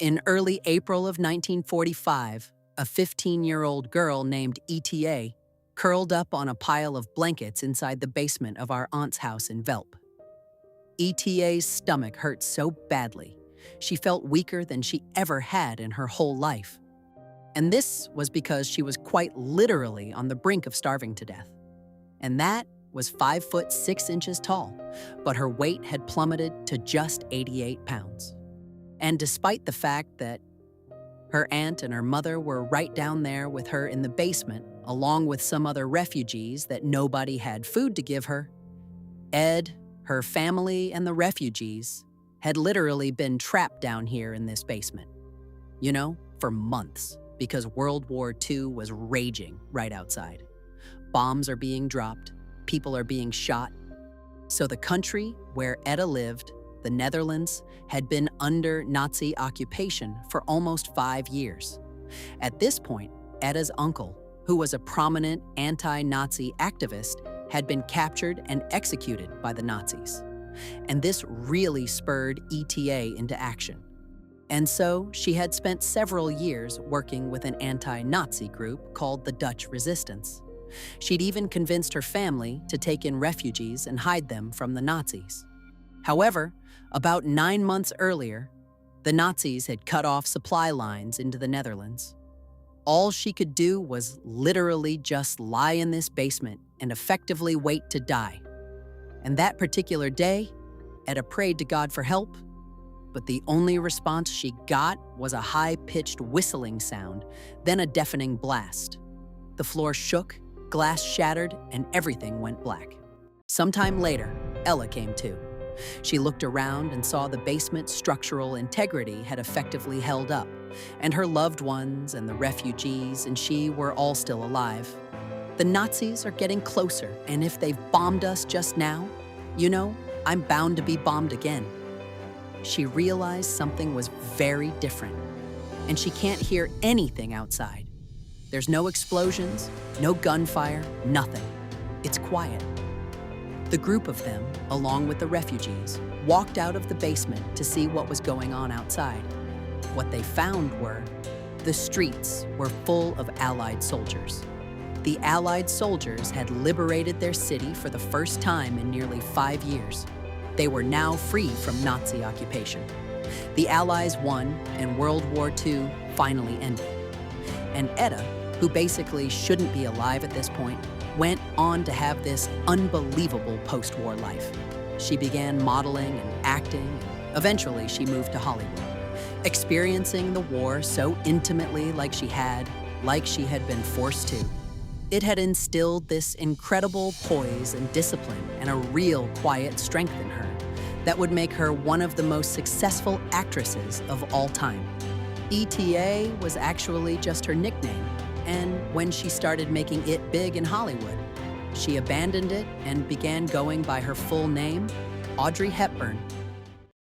In early April of 1945, a 15-year-old girl named ETA curled up on a pile of blankets inside the basement of our aunt's house in Velp. ETA's stomach hurt so badly, she felt weaker than she ever had in her whole life. And this was because she was quite literally on the brink of starving to death. And that was 5 foot 6 inches tall, but her weight had plummeted to just 88 pounds. And despite the fact that her aunt and her mother were right down there with her in the basement, along with some other refugees that nobody had food to give her, Ed, her family, and the refugees had literally been trapped down here in this basement. You know, for months, because World War II was raging right outside. Bombs are being dropped, people are being shot. So the country where Etta lived, the Netherlands, had been under Nazi occupation for almost 5 years. At this point, Etta's uncle, who was a prominent anti-Nazi activist, had been captured and executed by the Nazis. And this really spurred ETA into action. And so she had spent several years working with an anti-Nazi group called the Dutch Resistance. She'd even convinced her family to take in refugees and hide them from the Nazis. However, about 9 months earlier, the Nazis had cut off supply lines into the Netherlands. All she could do was literally just lie in this basement and effectively wait to die. And that particular day, Etta prayed to God for help, but the only response she got was a high-pitched whistling sound, then a deafening blast. The floor shook, glass shattered, and everything went black. Sometime later, Ella came to. She looked around and saw the basement's structural integrity had effectively held up, and her loved ones and the refugees and she were all still alive. The Nazis are getting closer, and if they've bombed us just now, you know, I'm bound to be bombed again. She realized something was very different, and she can't hear anything outside. There's no explosions, no gunfire, nothing. It's quiet. The group of them, along with the refugees, walked out of the basement to see what was going on outside. What they found were the streets were full of Allied soldiers. The Allied soldiers had liberated their city for the first time in nearly 5 years. They were now free from Nazi occupation. The Allies won, and World War II finally ended. And Etta, who basically shouldn't be alive at this point, went on to have this unbelievable post-war life. She began modeling and acting, and eventually she moved to Hollywood, experiencing the war so intimately like she had been forced to. It had instilled this incredible poise and discipline and a real quiet strength in her that would make her one of the most successful actresses of all time. ETA was actually just her nickname, and when she started making it big in Hollywood, she abandoned it and began going by her full name, Audrey Hepburn.